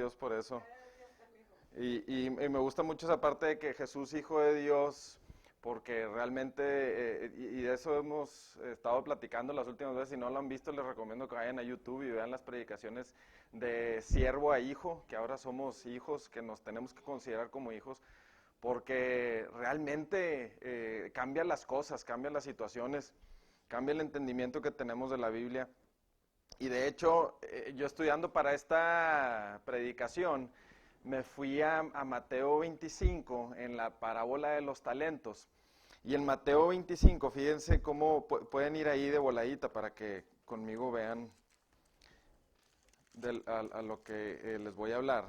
Dios por eso. Y me gusta mucho esa parte de que Jesús, Hijo de Dios, porque realmente, y de eso hemos estado platicando las últimas veces, si no lo han visto, les recomiendo que vayan a YouTube y vean las predicaciones de siervo a hijo, que ahora somos hijos, que nos tenemos que considerar como hijos, porque realmente cambia las cosas, cambian las situaciones, cambia el entendimiento que tenemos de la Biblia. Y de hecho, yo estudiando para esta predicación, me fui a Mateo 25 en la parábola de los talentos. Y en Mateo 25, fíjense cómo pueden ir ahí de voladita para que conmigo vean a lo que les voy a hablar.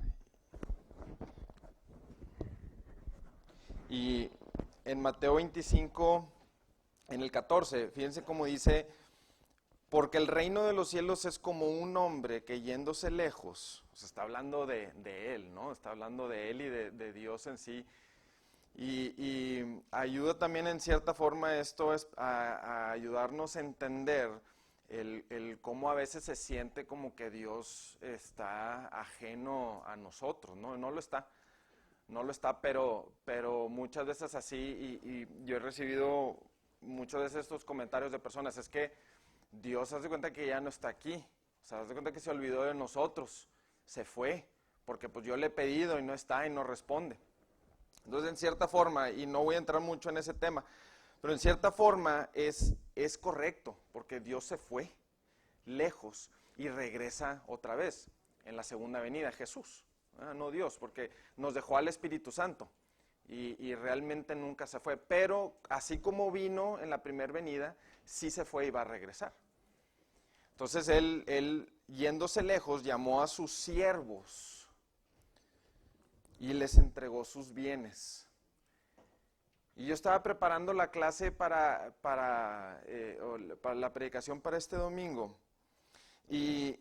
Y en Mateo 25, en el 14, fíjense cómo dice: porque el reino de los cielos es como un hombre que yéndose lejos, o sea, está hablando de él, ¿no? Está hablando de él y de Dios en sí. Y ayuda también en cierta forma esto a ayudarnos a entender el cómo a veces se siente como que Dios está ajeno a nosotros, ¿no? No lo está, pero muchas veces así, y yo he recibido muchos de estos comentarios de personas, es que Dios hace cuenta que ya no está aquí, o sea, hace cuenta que se olvidó de nosotros, se fue, porque pues yo le he pedido y no está y no responde. Entonces, en cierta forma, y no voy a entrar mucho en ese tema, pero en cierta forma es correcto, porque Dios se fue lejos y regresa otra vez en la segunda venida, Jesús, no Dios, porque nos dejó al Espíritu Santo y realmente nunca se fue, pero así como vino en la primera venida, sí se fue y va a regresar. Entonces él yéndose lejos, llamó a sus siervos y les entregó sus bienes. Y yo estaba preparando la clase para la predicación para este domingo. Y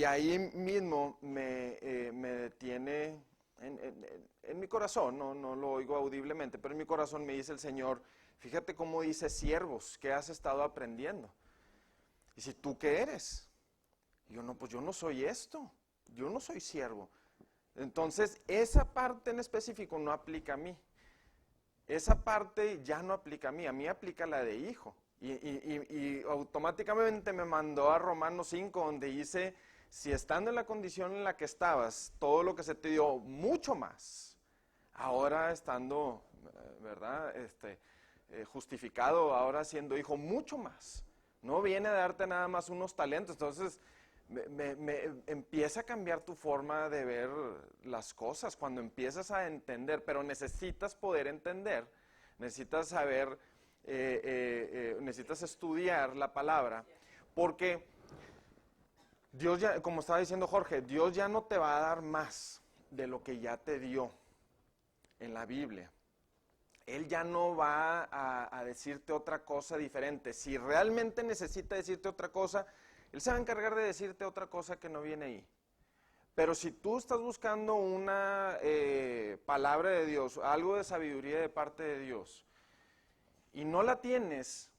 ahí mismo me detiene en mi corazón, no lo oigo audiblemente, pero en mi corazón me dice el Señor: fíjate cómo dice siervos, ¿qué has estado aprendiendo? Y si tú qué eres. Y yo, no, pues yo no soy esto, yo no soy siervo. Entonces, esa parte en específico no aplica a mí. Esa parte ya no aplica a mí aplica la de hijo. Y automáticamente me mandó a Romanos 5, donde dice: si estando en la condición en la que estabas, todo lo que se te dio, mucho más, ahora estando, ¿verdad? Justificado, ahora siendo hijo, mucho más. No viene a darte nada más unos talentos. Entonces, me empieza a cambiar tu forma de ver las cosas cuando empiezas a entender, pero necesitas poder entender, necesitas saber, necesitas estudiar la palabra, porque Dios ya, como estaba diciendo Jorge, Dios ya no te va a dar más de lo que ya te dio en la Biblia. Él ya no va a decirte otra cosa diferente. Si realmente necesita decirte otra cosa, Él se va a encargar de decirte otra cosa que no viene ahí. Pero si tú estás buscando una palabra de Dios, algo de sabiduría de parte de Dios, y no la tienes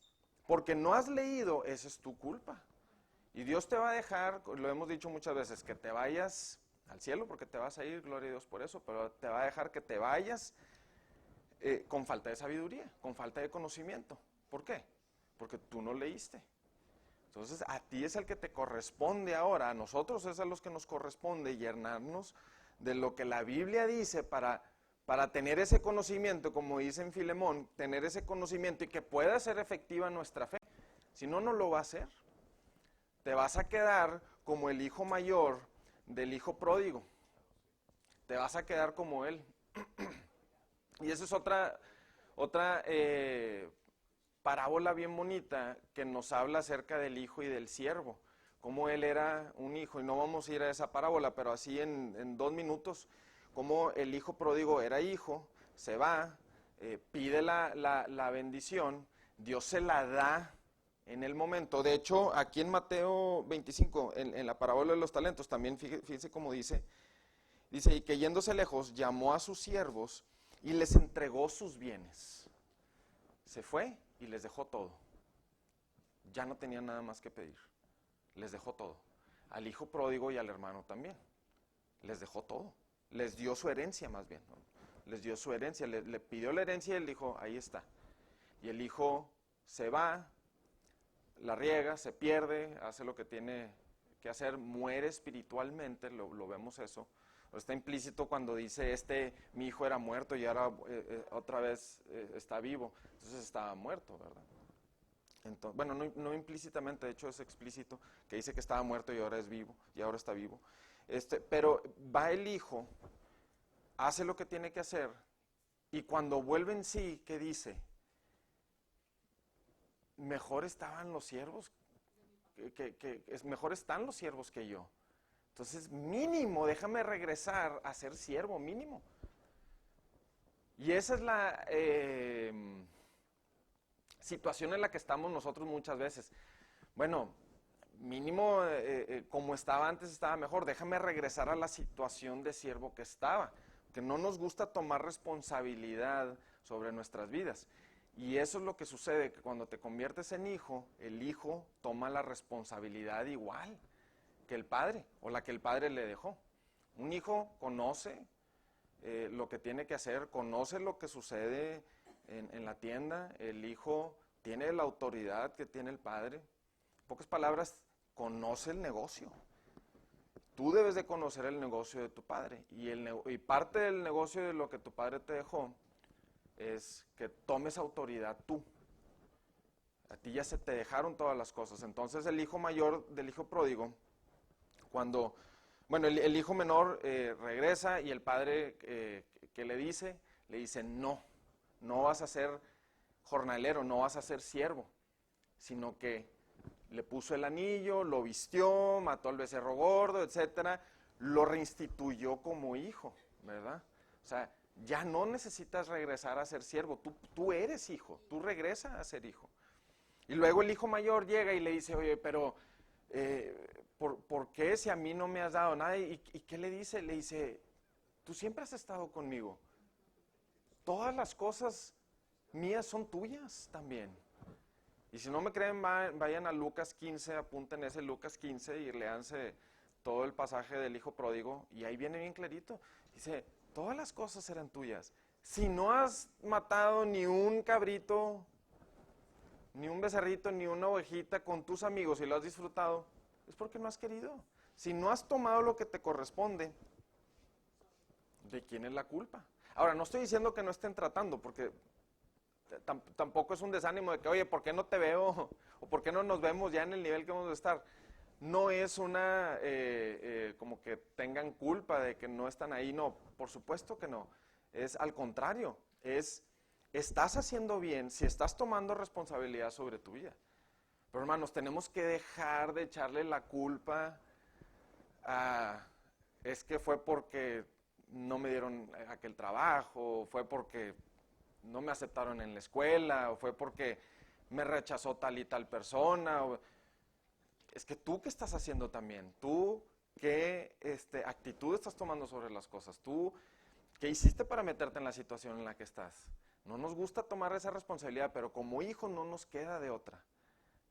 porque no has leído, esa es tu culpa. Y Dios te va a dejar, lo hemos dicho muchas veces, que te vayas al cielo, porque te vas a ir, gloria a Dios por eso, pero te va a dejar que te vayas con falta de sabiduría, con falta de conocimiento. ¿Por qué? Porque tú no leíste. Entonces, a ti es el que te corresponde ahora, a nosotros es a los que nos corresponde llenarnos de lo que la Biblia dice para tener ese conocimiento, como dice en Filemón, tener ese conocimiento y que pueda ser efectiva nuestra fe. Si no, no lo va a hacer. Te vas a quedar como el hijo mayor del hijo pródigo. Te vas a quedar como él. Y esa es otra parábola bien bonita que nos habla acerca del hijo y del siervo, cómo él era un hijo, y no vamos a ir a esa parábola, pero así en 2 minutos, cómo el hijo pródigo era hijo, se va, pide la bendición, Dios se la da en el momento. De hecho, aquí en Mateo 25, en la parábola de los talentos, también fíjense cómo dice, y que yéndose lejos, llamó a sus siervos y les entregó sus bienes. Se fue y les dejó todo. Ya no tenían nada más que pedir. Les dejó todo. Al hijo pródigo y al hermano también. les dejó todo. Les dio su herencia más bien, ¿no? Les dio su herencia, le pidió la herencia y él dijo, ahí está. Y el hijo se va, la riega, se pierde, hace lo que tiene que hacer, muere espiritualmente, lo vemos eso. Está implícito cuando dice, mi hijo era muerto y ahora otra vez está vivo. Entonces estaba muerto, ¿verdad? Entonces, bueno, no implícitamente, de hecho es explícito, que dice que estaba muerto y ahora es vivo, y ahora está vivo. Pero va el hijo, hace lo que tiene que hacer, y cuando vuelve en sí, ¿qué dice? Mejor estaban los siervos, mejor están los siervos que yo. Entonces, mínimo, déjame regresar a ser siervo, mínimo. Y esa es la situación en la que estamos nosotros muchas veces. Bueno, mínimo, como estaba antes, estaba mejor. Déjame regresar a la situación de siervo que estaba. Que no nos gusta tomar responsabilidad sobre nuestras vidas. Y eso es lo que sucede, que cuando te conviertes en hijo, el hijo toma la responsabilidad igual que el padre, o la que el padre le dejó. Un hijo conoce lo que tiene que hacer, conoce lo que sucede en la tienda, el hijo tiene la autoridad que tiene el padre. En pocas palabras, conoce el negocio. Tú debes de conocer el negocio de tu padre, y parte del negocio de lo que tu padre te dejó es que tomes autoridad tú. A ti ya se te dejaron todas las cosas. Entonces el hijo mayor del hijo pródigo, el hijo menor regresa y el padre que le dice, no vas a ser jornalero, no vas a ser siervo, sino que le puso el anillo, lo vistió, mató al becerro gordo, etcétera, lo reinstituyó como hijo, ¿verdad? O sea, ya no necesitas regresar a ser siervo, tú eres hijo, tú regresas a ser hijo. Y luego el hijo mayor llega y le dice, oye, pero ¿por qué si a mí no me has dado nada? ¿Y qué le dice? Le dice, tú siempre has estado conmigo. Todas las cosas mías son tuyas también. Y si no me creen, vayan a Lucas 15, apunten ese Lucas 15 y léanse todo el pasaje del hijo pródigo. Y ahí viene bien clarito. Dice, todas las cosas eran tuyas. Si no has matado ni un cabrito, ni un becerrito, ni una ovejita con tus amigos y lo has disfrutado, es porque no has querido. Si no has tomado lo que te corresponde, ¿de quién es la culpa? Ahora, no estoy diciendo que no estén tratando, porque tampoco es un desánimo de que, oye, ¿por qué no te veo? ¿O por qué no nos vemos ya en el nivel que vamos a estar? No es una, como que tengan culpa de que no están ahí, no, por supuesto que no. Es al contrario, estás haciendo bien si estás tomando responsabilidad sobre tu vida. Pero hermanos, tenemos que dejar de echarle la culpa es que fue porque no me dieron aquel trabajo, fue porque no me aceptaron en la escuela, o fue porque me rechazó tal y tal persona. Es que tú, ¿qué estás haciendo también? Tú, ¿qué actitud estás tomando sobre las cosas? Tú, ¿qué hiciste para meterte en la situación en la que estás? No nos gusta tomar esa responsabilidad, pero como hijo no nos queda de otra.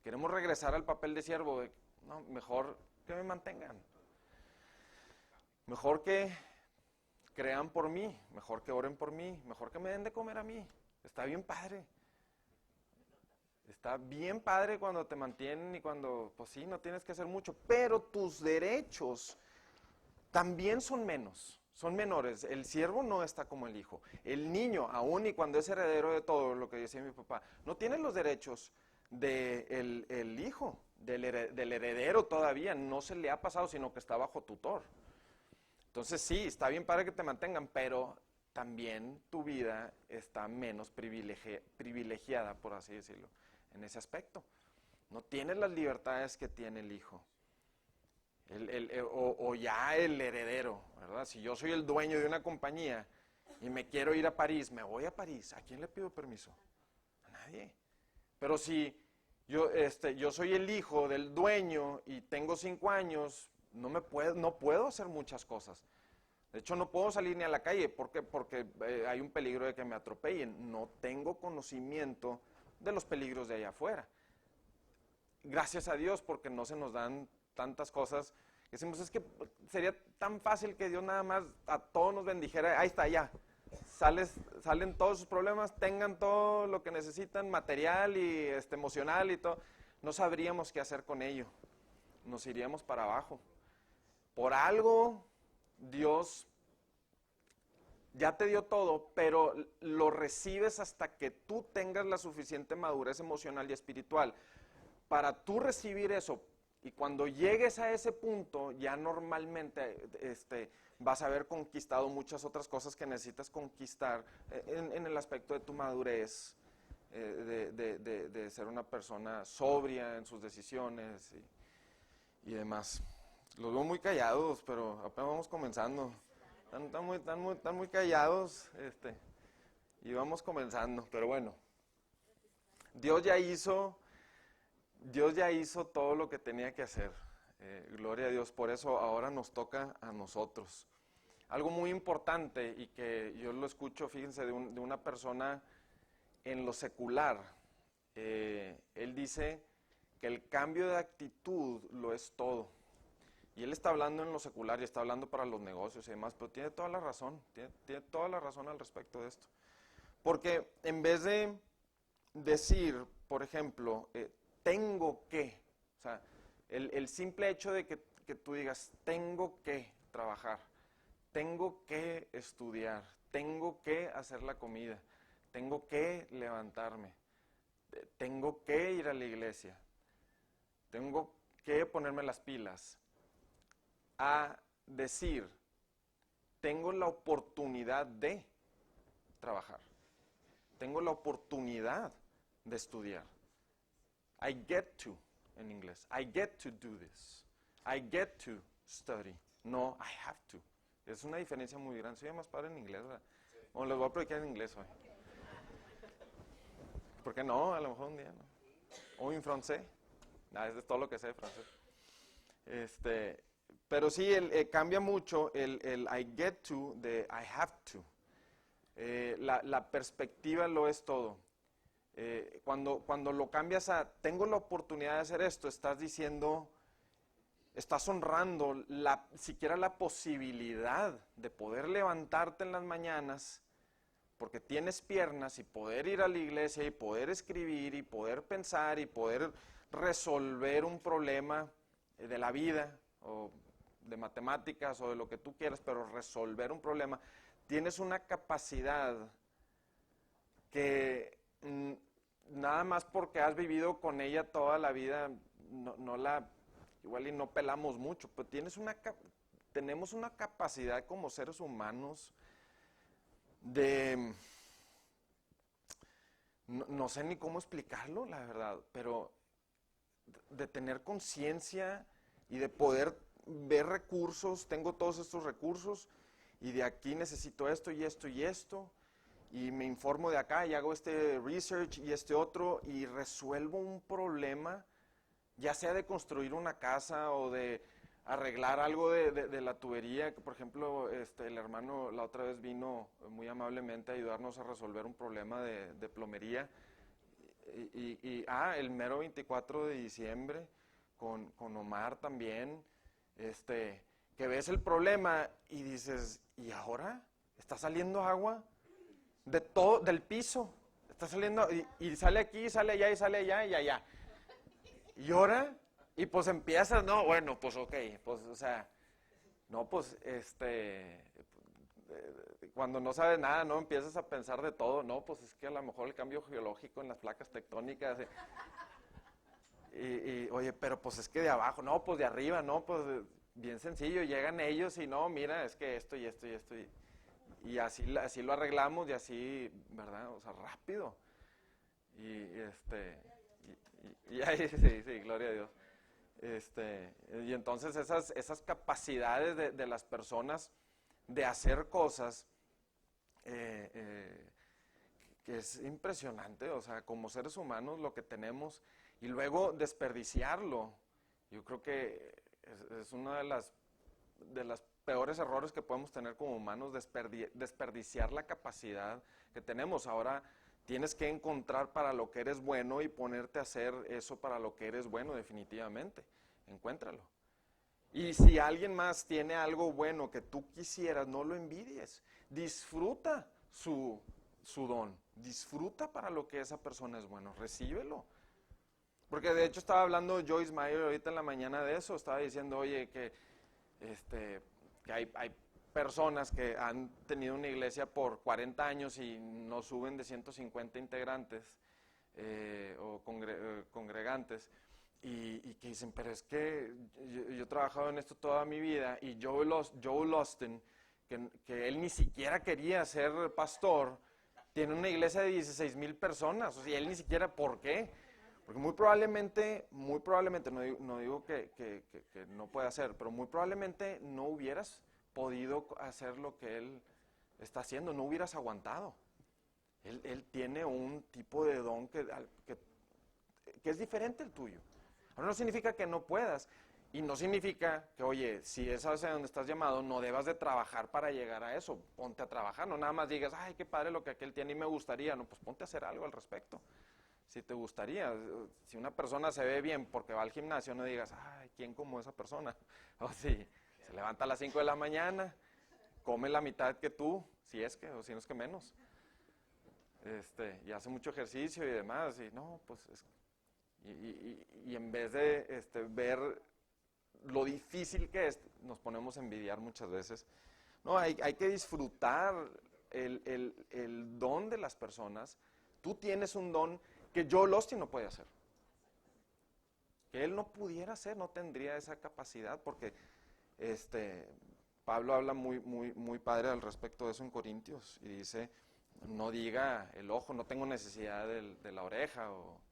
Queremos regresar al papel de siervo. No, mejor que me mantengan. Mejor que crean por mí, mejor que oren por mí, mejor que me den de comer a mí. Está bien padre. Está bien padre cuando te mantienen y cuando, pues sí, no tienes que hacer mucho, pero tus derechos también son menores. El siervo no está como el hijo. El niño, aún y cuando es heredero de todo, lo que decía mi papá, no tiene los derechos del hijo, del heredero todavía, no se le ha pasado, sino que está bajo tutor. Entonces sí, está bien padre que te mantengan, pero también tu vida está menos privilegiada, por así decirlo, en ese aspecto. No tienes las libertades que tiene el hijo. O ya el heredero, ¿verdad? Si yo soy el dueño de una compañía y me quiero ir a París, me voy a París. ¿A quién le pido permiso? A nadie. Pero si yo soy el hijo del dueño y tengo 5 años, no puedo hacer muchas cosas. De hecho, no puedo salir ni a la calle porque hay un peligro de que me atropellen. No tengo conocimiento de los peligros de allá afuera. Gracias a Dios, porque no se nos dan tantas cosas Decimos, es que sería tan fácil que Dios nada más a todos nos bendijera, ahí está, ya. Salen todos sus problemas, tengan todo lo que necesitan, material y emocional y todo. No sabríamos qué hacer con ello. Nos iríamos para abajo. Por algo, Dios ya te dio todo, pero lo recibes hasta que tú tengas la suficiente madurez emocional y espiritual para tú recibir eso. Y cuando llegues a ese punto, ya normalmente vas a haber conquistado muchas otras cosas que necesitas conquistar en el aspecto de tu madurez, de ser una persona sobria en sus decisiones y demás. Los veo muy callados, pero apenas vamos comenzando. Están muy callados y vamos comenzando, pero bueno. Dios ya hizo todo lo que tenía que hacer. Gloria a Dios, por eso ahora nos toca a nosotros. Algo muy importante y que yo lo escucho, fíjense, de una persona en lo secular. Él dice que el cambio de actitud lo es todo. Y él está hablando en lo secular y está hablando para los negocios y demás, pero tiene toda la razón, tiene toda la razón al respecto de esto. Porque en vez de decir, por ejemplo, tengo que, o sea, el simple hecho de que tú digas, tengo que trabajar, tengo que estudiar, tengo que hacer la comida, tengo que levantarme, tengo que ir a la iglesia, tengo que ponerme las pilas, a decir, tengo la oportunidad de trabajar, tengo la oportunidad de estudiar. I get to, en inglés, I get to do this, I get to study, no I have to. Es una diferencia muy grande. Soy más padre en inglés, ¿verdad? Bueno, les voy a predicar en inglés hoy. ¿Por qué no? A lo mejor un día, ¿no? O en francés. Eso es todo lo que sé de francés. Pero sí, cambia mucho el I get to de I have to. La perspectiva lo es todo. Cuando lo cambias a tengo la oportunidad de hacer esto, estás diciendo, estás honrando siquiera la posibilidad de poder levantarte en las mañanas porque tienes piernas y poder ir a la iglesia y poder escribir y poder pensar y poder resolver un problema de la vida o de matemáticas o de lo que tú quieras, pero resolver un problema. Tienes una capacidad que nada más porque has vivido con ella toda la vida, igual y no pelamos mucho, pero tenemos una capacidad como seres humanos de, no sé ni cómo explicarlo, la verdad, pero de tener conciencia y de poder ver recursos, tengo todos estos recursos y de aquí necesito esto y esto y esto, y me informo de acá y hago este research y este otro y resuelvo un problema, ya sea de construir una casa o de arreglar algo de la tubería, que por ejemplo el hermano la otra vez vino muy amablemente a ayudarnos a resolver un problema de plomería el mero 24 de diciembre con Omar también, que ves el problema y dices, ¿y ahora? ¿Está saliendo agua? De todo, del piso, está saliendo, y sale aquí, sale allá, y sale allá, y allá. Y ahora, y pues empiezas, no, bueno, pues ok, pues, o sea, no, pues, cuando no sabes nada, no, empiezas a pensar de todo, no, pues es que a lo mejor el cambio geológico en las placas tectónicas, oye, pero pues es que de abajo, no, pues de arriba, no, pues bien sencillo, llegan ellos y no, mira, es que esto y esto y esto, y así lo arreglamos y así, ¿verdad? O sea, rápido. Y ahí, sí, gloria a Dios. Y entonces esas capacidades de las personas de hacer cosas, que es impresionante, o sea, como seres humanos lo que tenemos, y luego desperdiciarlo. Yo creo que es una de las peores errores que podemos tener como humanos, desperdiciar la capacidad que tenemos. Ahora tienes que encontrar para lo que eres bueno y ponerte a hacer eso para lo que eres bueno definitivamente. Encuéntralo. Y si alguien más tiene algo bueno que tú quisieras, no lo envidies. Disfruta su don. Disfruta para lo que esa persona es bueno. Recíbelo. Porque de hecho estaba hablando Joyce Meyer ahorita en la mañana de eso. Estaba diciendo, oye, que hay personas que han tenido una iglesia por 40 años y no suben de 150 integrantes o congregantes. Y que dicen, pero es que yo he trabajado en esto toda mi vida, y Joel Austin, que él ni siquiera quería ser pastor, tiene una iglesia de 16,000 personas, o sea, él ni siquiera, ¿por qué? Porque muy probablemente, no digo que no pueda hacer, pero muy probablemente no hubieras podido hacer lo que él está haciendo, no hubieras aguantado. Él tiene un tipo de don que es diferente al tuyo. Ahora no significa que no puedas, y no significa que, oye, si es hacia donde estás llamado, no debas de trabajar para llegar a eso. Ponte a trabajar, no nada más digas, ay, qué padre lo que aquel tiene y me gustaría. No, pues ponte a hacer algo al respecto. Si te gustaría, si una persona se ve bien porque va al gimnasio, no digas, ay, ¿quién como esa persona? O si se levanta a las 5 de la mañana, come la mitad que tú, si es que, o si no es que menos. Y hace mucho ejercicio y demás, y no, pues y en vez de ver lo difícil que es, nos ponemos a envidiar muchas veces. No, hay que disfrutar el don de las personas. Tú tienes un don que Joel Austin no puede hacer. Que él no pudiera hacer, no tendría esa capacidad, porque Pablo habla muy padre al respecto de eso en Corintios, y dice, no diga el ojo, no tengo necesidad de la oreja, o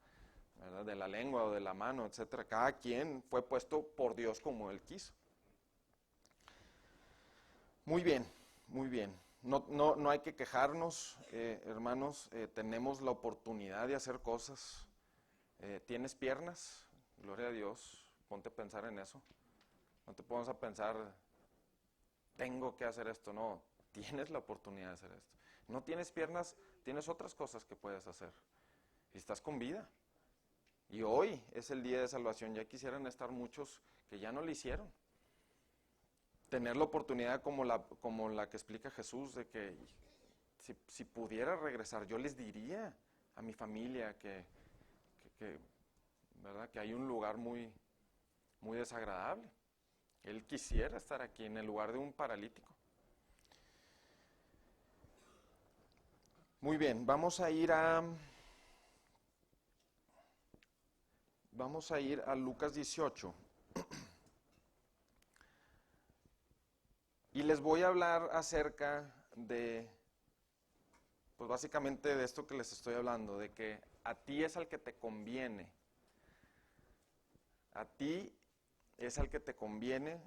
¿verdad?, de la lengua o de la mano, etcétera. Cada quien fue puesto por Dios como él quiso. Muy bien, muy bien. No hay que quejarnos, hermanos. Tenemos la oportunidad de hacer cosas. ¿Tienes piernas? Gloria a Dios. Ponte a pensar en eso. No te pongas a pensar, tengo que hacer esto. No, tienes la oportunidad de hacer esto. No tienes piernas, tienes otras cosas que puedes hacer. Y estás con vida. Y hoy es el día de salvación. Ya quisieran estar muchos que ya no lo hicieron. Tener la oportunidad como la que explica Jesús, de que si pudiera regresar, yo les diría a mi familia ¿verdad?, que hay un lugar muy desagradable. Él quisiera estar aquí en el lugar de un paralítico. Muy bien, vamos a ir a Lucas 18. Y les voy a hablar acerca de, pues básicamente de esto que les estoy hablando, de que a ti es al que te conviene. A ti es al que te conviene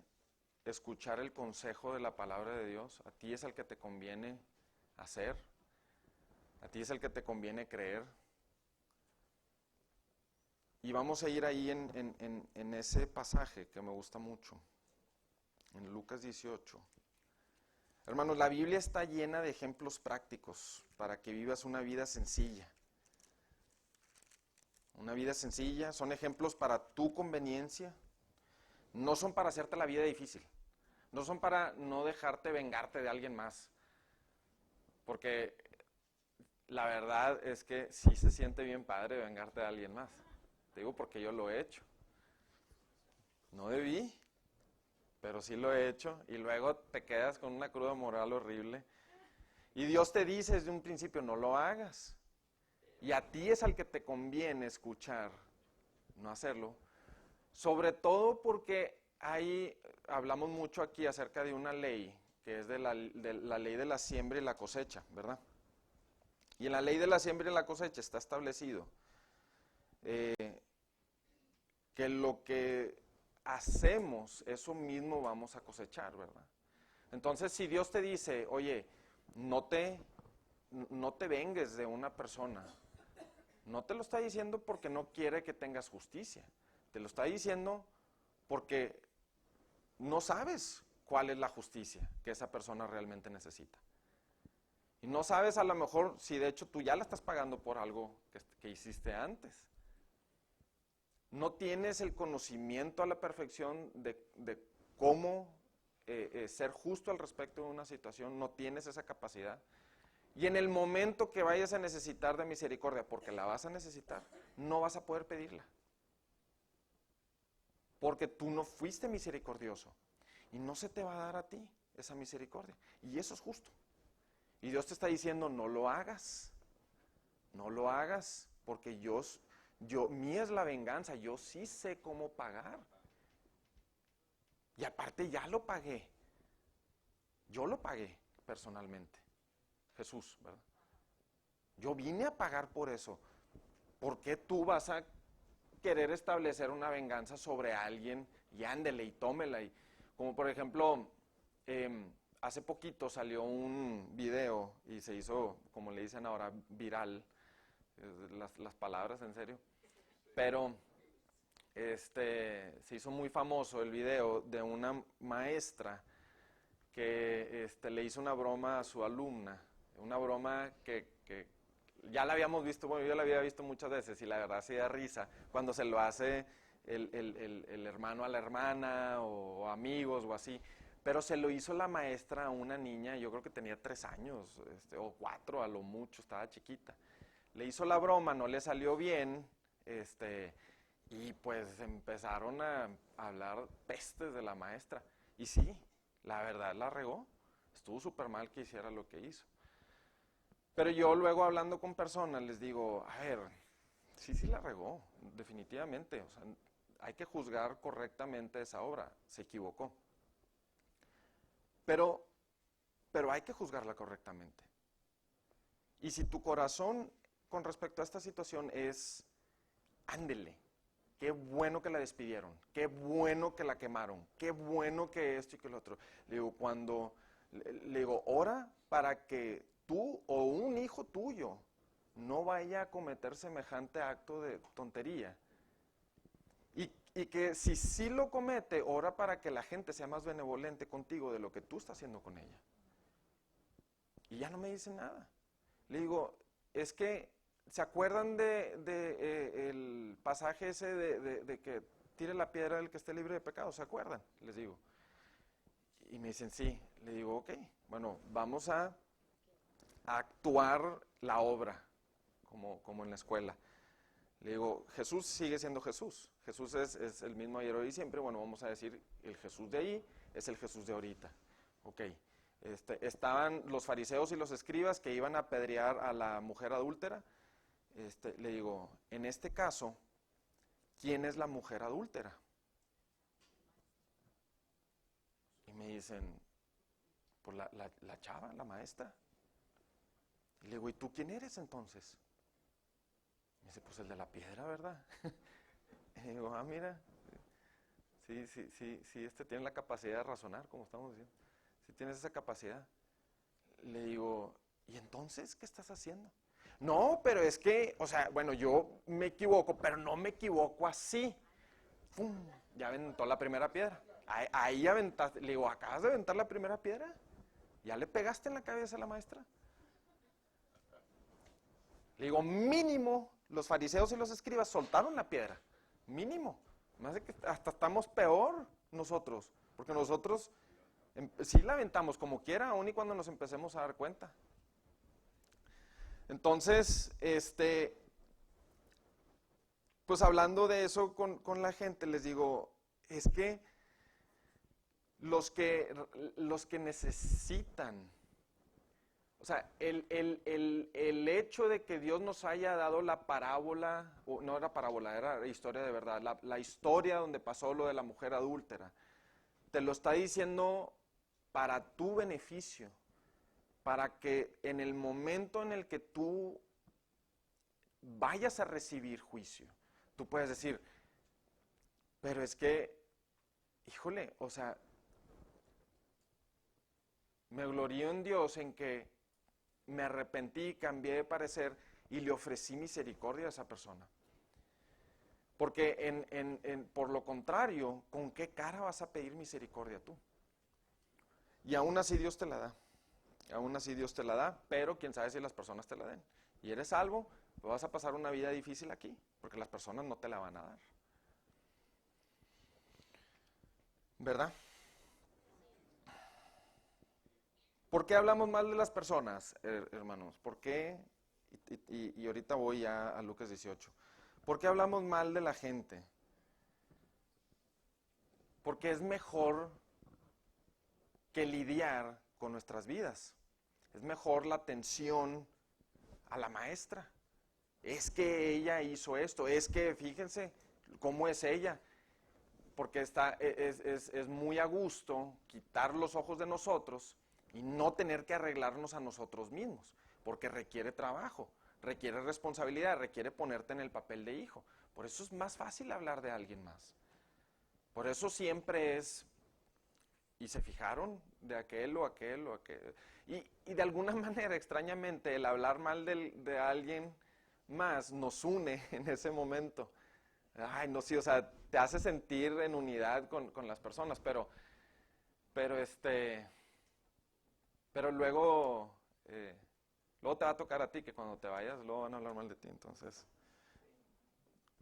escuchar el consejo de la palabra de Dios. A ti es al que te conviene hacer. A ti es al que te conviene creer. Y vamos a ir ahí en ese pasaje que me gusta mucho, en Lucas 18. Hermanos, la Biblia está llena de ejemplos prácticos para que vivas una vida sencilla. Una vida sencilla, son ejemplos para tu conveniencia, no son para hacerte la vida difícil, no son para no dejarte vengarte de alguien más, porque la verdad es que sí se siente bien padre vengarte de alguien más. Te digo porque yo lo he hecho. No debí, pero sí lo he hecho, y luego te quedas con una cruda moral horrible. Y Dios te dice desde un principio, no lo hagas. Y a ti es al que te conviene escuchar, no hacerlo. Sobre todo porque hablamos mucho aquí acerca de una ley, que es de la ley de la siembra y la cosecha, ¿verdad? Y en la ley de la siembra y la cosecha está establecido que lo que hacemos, eso mismo vamos a cosechar, ¿verdad? Entonces, si Dios te dice, oye, no te vengues de una persona, no te lo está diciendo porque no quiere que tengas justicia, te lo está diciendo porque no sabes cuál es la justicia que esa persona realmente necesita. Y no sabes a lo mejor si de hecho tú ya la estás pagando por algo que hiciste antes. No tienes el conocimiento a la perfección de cómo ser justo al respecto de una situación, no tienes esa capacidad. Y en el momento que vayas a necesitar de misericordia, porque la vas a necesitar, no vas a poder pedirla. Porque tú no fuiste misericordioso. Y no se te va a dar a ti esa misericordia. Y eso es justo. Y Dios te está diciendo, no lo hagas. No lo hagas, porque mía es la venganza, yo sí sé cómo pagar. Y aparte ya lo pagué. Yo lo pagué personalmente. Jesús, ¿verdad? Yo vine a pagar por eso. ¿Por qué tú vas a querer establecer una venganza sobre alguien y ándele y tómela? Como por ejemplo, hace poquito salió un video y se hizo, como le dicen ahora, viral, las palabras en serio, pero se hizo muy famoso el video de una maestra que le hizo una broma a su alumna, una broma que ya la habíamos visto, bueno, yo la había visto muchas veces y la verdad sí da risa cuando se lo hace el hermano a la hermana o amigos o así, pero se lo hizo la maestra a una niña, yo creo que tenía 3 años o 4 a lo mucho, estaba chiquita. Le hizo la broma, no le salió bien, y pues empezaron a hablar pestes de la maestra. Y sí, la verdad la regó, estuvo súper mal que hiciera lo que hizo. Pero yo luego hablando con personas les digo, a ver, sí la regó, definitivamente. O sea, hay que juzgar correctamente esa obra, se equivocó. Pero hay que juzgarla correctamente. Y si tu corazón con respecto a esta situación es, ándele, qué bueno que la despidieron, qué bueno que la quemaron, qué bueno que esto y que lo otro. Le digo, ora para que tú o un hijo tuyo no vaya a cometer semejante acto de tontería. Y que si sí lo comete, ora para que la gente sea más benevolente contigo de lo que tú estás haciendo con ella. Y ya no me dice nada. Le digo, es que, ¿se acuerdan el pasaje ese de que tire la piedra del que esté libre de pecado? ¿Se acuerdan? Les digo. Y me dicen, sí. Le digo, ok, bueno, vamos a actuar la obra, como en la escuela. Le digo, Jesús sigue siendo Jesús. Jesús es el mismo ayer, hoy y siempre. Bueno, vamos a decir, el Jesús de ahí es el Jesús de ahorita. Ok. Estaban los fariseos y los escribas que iban a apedrear a la mujer adúltera. Le digo, en este caso, ¿quién es la mujer adúltera? Y me dicen, pues la chava, la maestra. Y le digo, ¿y tú quién eres entonces? Me dice, pues el de la piedra, ¿verdad? Y digo, mira, sí, tiene la capacidad de razonar, como estamos diciendo. Sí tienes esa capacidad. Le digo, ¿y entonces qué estás haciendo? No, pero es que, o sea, bueno, yo me equivoco, pero no me equivoco así. ¡Fum! Ya aventó la primera piedra. Ahí aventaste. Le digo, ¿acabas de aventar la primera piedra? ¿Ya le pegaste en la cabeza a la maestra? Le digo, mínimo, los fariseos y los escribas soltaron la piedra. Mínimo. Más de que hasta estamos peor nosotros. Porque nosotros sí la aventamos como quiera, aun y cuando nos empecemos a dar cuenta. Entonces, pues hablando de eso con la gente, les digo, es que los que necesitan, o sea, el hecho de que Dios nos haya dado la parábola, no era parábola, era historia de verdad, la historia donde pasó lo de la mujer adúltera, te lo está diciendo para tu beneficio, para que en el momento en el que tú vayas a recibir juicio, tú puedes decir, pero es que, híjole, o sea, me glorío en Dios en que me arrepentí, cambié de parecer y le ofrecí misericordia a esa persona. Porque por lo contrario, ¿con qué cara vas a pedir misericordia tú? Y aún así Dios te la da. Aún así Dios te la da, pero quién sabe si las personas te la den. Y eres salvo, pues vas a pasar una vida difícil aquí, porque las personas no te la van a dar. ¿Verdad? qué hablamos mal de las personas, hermanos? ¿Por qué? Y ahorita voy ya a Lucas 18. ¿Por qué hablamos mal de la gente? Porque es mejor que lidiar con nuestras vidas. Es mejor la atención a la maestra. Es que ella hizo esto, es que fíjense cómo es ella. Porque es muy a gusto quitar los ojos de nosotros y no tener que arreglarnos a nosotros mismos, porque requiere trabajo, requiere responsabilidad, requiere ponerte en el papel de hijo. Por eso es más fácil hablar de alguien más. Por eso siempre es, ¿y se fijaron de aquel o aquel o aquel? Y de alguna manera, extrañamente, el hablar mal de alguien más nos une en ese momento. Ay, no, sí, o sea, te hace sentir en unidad con las personas, pero luego, luego te va a tocar a ti, que cuando te vayas, luego van a hablar mal de ti, entonces,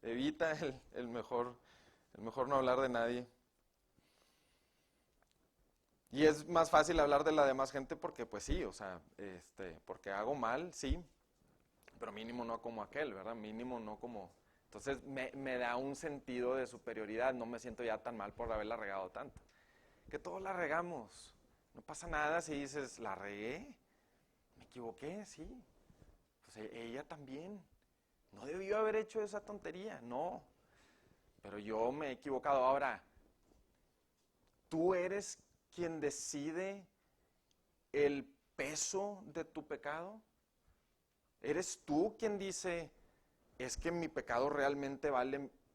evita el mejor no hablar de nadie. Y es más fácil hablar de la demás gente porque, pues sí, o sea, porque hago mal, sí, pero mínimo no como aquel, ¿verdad? Mínimo no como... Entonces me da un sentido de superioridad, no me siento ya tan mal por haberla regado tanto. Que todos la regamos, no pasa nada si dices, la regué, me equivoqué, sí. Pues ella también, no debió haber hecho esa tontería, no. Pero yo me he equivocado. Ahora, tú eres quien decide el peso de tu pecado. ¿Eres tú quien dice, es que mi pecado realmente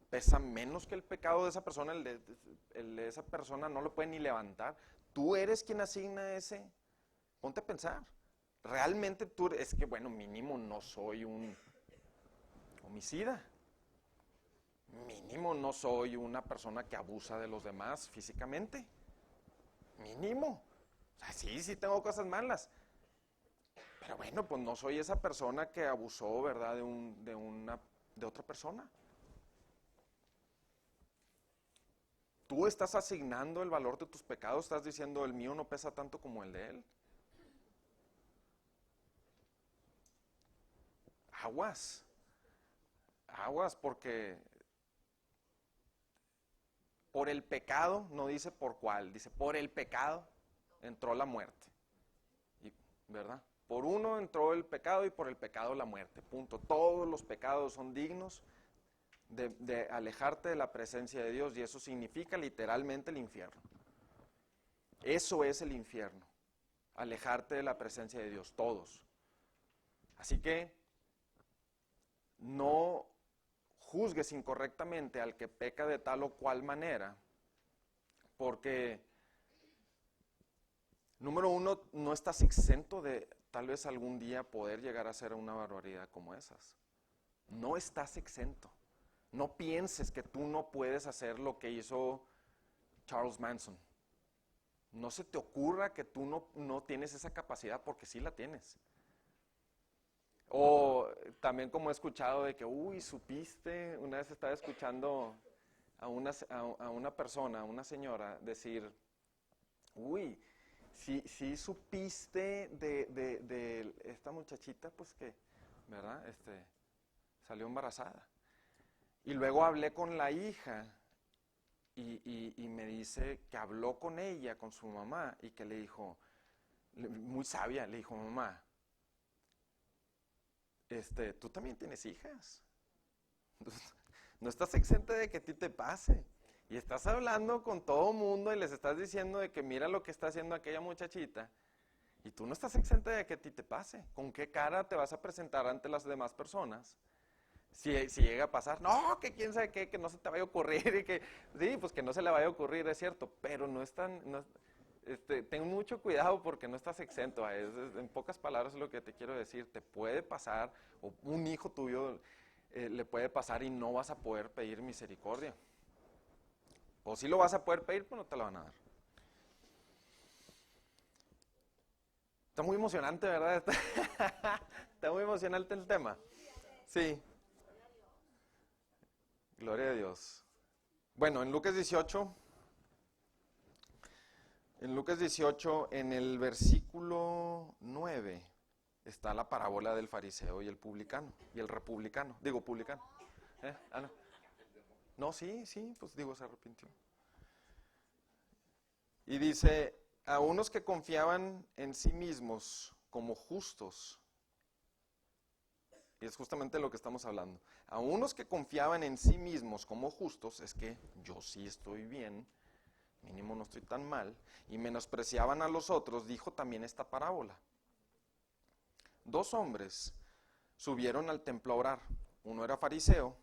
pesa menos que el pecado de esa persona, el de esa persona no lo puede ni levantar? ¿Tú eres quien asigna ese? Ponte a pensar. Realmente es que, bueno, mínimo no soy un homicida. Mínimo no soy una persona que abusa de los demás físicamente. Mínimo. O sea, sí tengo cosas malas. Pero bueno, pues no soy esa persona que abusó, ¿verdad?, de otra persona. Tú estás asignando el valor de tus pecados, estás diciendo, el mío no pesa tanto como el de él. Aguas, porque por el pecado, no dice por cuál, dice por el pecado entró la muerte. ¿Verdad? Por uno entró el pecado y por el pecado la muerte. Punto. Todos los pecados son dignos de alejarte de la presencia de Dios, y eso significa literalmente el infierno. Eso es el infierno. Alejarte de la presencia de Dios, todos. Así que no juzgues incorrectamente al que peca de tal o cual manera, porque, número uno, no estás exento de tal vez algún día poder llegar a hacer una barbaridad como esas. No estás exento. No pienses que tú no puedes hacer lo que hizo Charles Manson. No se te ocurra que tú no tienes esa capacidad, porque sí la tienes. O también, como he escuchado de que, supiste, una vez estaba escuchando a una persona, a una señora, decir, sí supiste de esta muchachita, pues que, ¿verdad? Salió embarazada. Y luego hablé con la hija y me dice que habló con ella, con su mamá, y que le dijo, muy sabia, le dijo, mamá, tú también tienes hijas. No estás exenta de que a ti te pase. Y estás hablando con todo mundo y les estás diciendo de que mira lo que está haciendo aquella muchachita. Y tú no estás exenta de que a ti te pase. ¿Con qué cara te vas a presentar ante las demás personas? Si llega a pasar, no, que quién sabe qué, que no se te vaya a ocurrir. Y que, sí, pues que no se le vaya a ocurrir, es cierto. Pero no es tan... ten mucho cuidado porque no estás exento. En pocas palabras es lo que te quiero decir. Te puede pasar, o un hijo tuyo le puede pasar y no vas a poder pedir misericordia. O sí lo vas a poder pedir, pero no te lo van a dar. Está muy emocionante, ¿verdad? Está muy emocionante el tema. Sí. Gloria a Dios. Bueno, en Lucas 18, En Lucas 18, en el versículo 9, está la parábola del fariseo y el publicano, y el republicano, digo publicano. No. No, sí, pues digo, se arrepintió. Y dice, a unos que confiaban en sí mismos como justos, y es justamente lo que estamos hablando, a unos que confiaban en sí mismos como justos, es que yo sí estoy bien, mínimo no estoy tan mal, y menospreciaban a los otros, dijo también esta parábola. 2 hombres subieron al templo a orar. Uno era fariseo,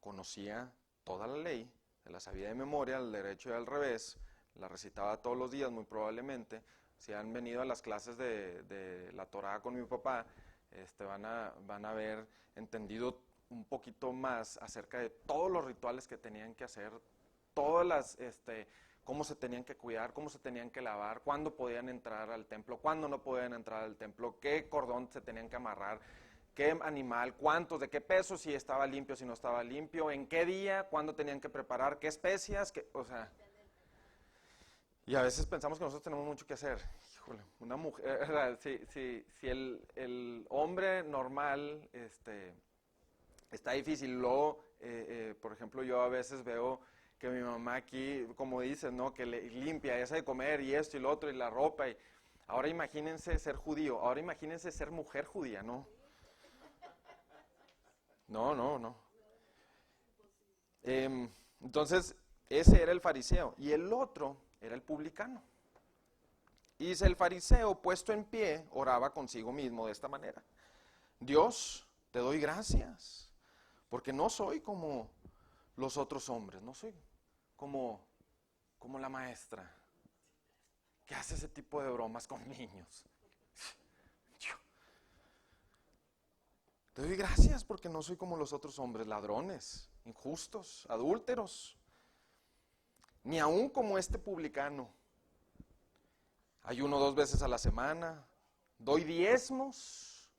conocía toda la ley, se la sabía de memoria, al derecho y al revés, la recitaba todos los días muy probablemente. Si han venido a las clases de la Torá con mi papá, van a haber entendido un poquito más acerca de todos los rituales que tenían que hacer, todas las, cómo se tenían que cuidar, cómo se tenían que lavar, cuándo podían entrar al templo, cuándo no podían entrar al templo, qué cordón se tenían que amarrar, qué animal, cuántos, de qué peso, si estaba limpio, si no estaba limpio, en qué día, cuándo tenían que preparar, qué especias, o sea. Y a veces pensamos que nosotros tenemos mucho que hacer. Híjole, una mujer, si el hombre normal está difícil. Luego, por ejemplo, yo a veces veo que mi mamá aquí, como dices, ¿no? Que limpia, hace de comer y esto y lo otro y la ropa. Y ahora imagínense ser judío, ahora imagínense ser mujer judía, ¿no? No. Entonces, ese era el fariseo. Y el otro era el publicano. Y dice, el fariseo, puesto en pie, oraba consigo mismo de esta manera. Dios, te doy gracias, porque no soy como los otros hombres, no soy como la maestra que hace ese tipo de bromas con niños. Te doy gracias porque no soy como los otros hombres, ladrones, injustos, adúlteros, ni aún como este publicano. Ayuno 2 veces a la semana, doy diezmos,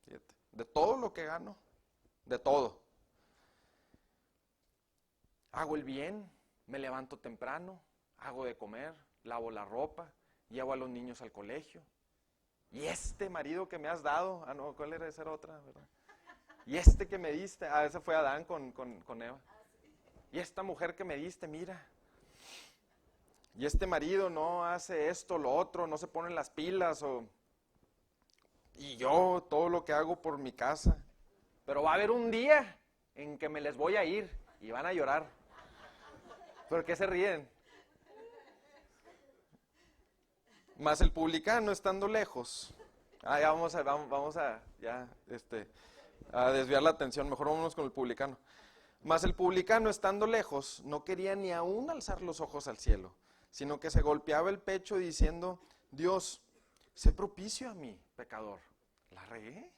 fíjate, de todo lo que gano, de todo. Hago el bien, me levanto temprano, hago de comer, lavo la ropa, llevo a los niños al colegio. Y este marido que me has dado, no, ¿cuál era? Esa era otra, ¿verdad? Y este que me diste, ese fue Adán con Eva. Y esta mujer que me diste, mira. Y este marido no hace esto, lo otro, no se pone las pilas. Y yo todo lo que hago por mi casa. Pero va a haber un día en que me les voy a ir y van a llorar. ¿Por qué se ríen? Más el publicano estando lejos. Ya vamos a desviar la atención. Mejor vámonos con el publicano. Mas el publicano estando lejos no quería ni aún alzar los ojos al cielo, sino que se golpeaba el pecho diciendo, Dios, sé propicio a mí, pecador. ¿La regué?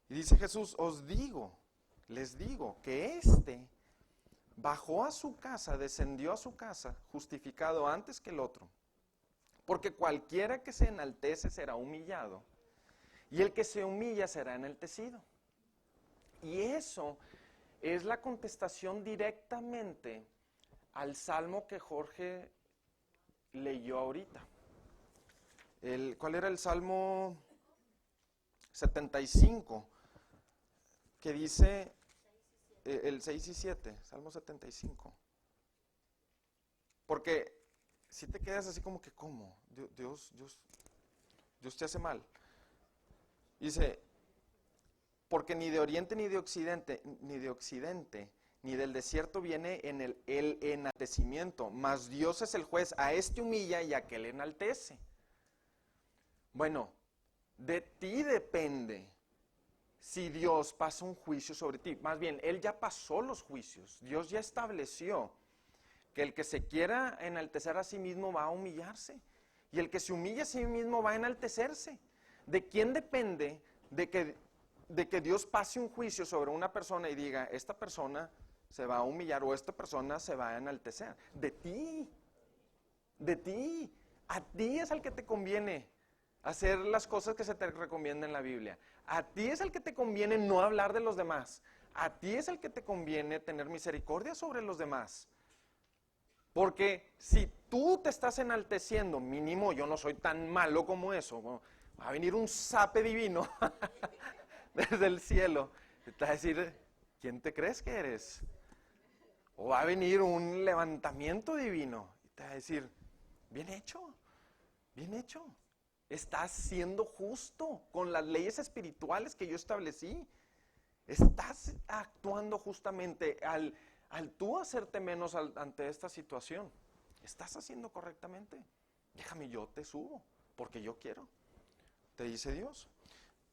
Y dice Jesús, les digo, que éste bajó a su casa, descendió a su casa, justificado antes que el otro. Porque cualquiera que se enaltece será humillado, y el que se humilla será enaltecido. Y eso es la contestación directamente al salmo que Jorge leyó ahorita. ¿Cuál era el salmo 75? Que dice el 6 y 7, salmo 75. Porque si te quedas así como que, ¿cómo? Dios te hace mal. Dice, porque ni de oriente ni de occidente, ni del desierto viene en el enaltecimiento, mas Dios es el juez, a este humilla y a aquel enaltece. Bueno, de ti depende si Dios pasa un juicio sobre ti. Más bien, Él ya pasó los juicios. Dios ya estableció que el que se quiera enaltecer a sí mismo va a humillarse. Y el que se humilla a sí mismo va a enaltecerse. ¿De quién depende de que Dios pase un juicio sobre una persona y diga, esta persona se va a humillar o esta persona se va a enaltecer? De ti. A ti es al que te conviene hacer las cosas que se te recomiendan en la Biblia. A ti es el que te conviene no hablar de los demás. A ti es el que te conviene tener misericordia sobre los demás. Porque si tú te estás enalteciendo, mínimo yo no soy tan malo como eso, bueno, va a venir un zape divino desde el cielo, te va a decir, ¿quién te crees que eres? O va a venir un levantamiento divino y te va a decir, bien hecho, bien hecho. Estás siendo justo con las leyes espirituales que yo establecí. Estás actuando justamente al tú hacerte menos ante esta situación. Estás haciendo correctamente. Déjame, yo te subo, porque yo quiero. Te dice Dios.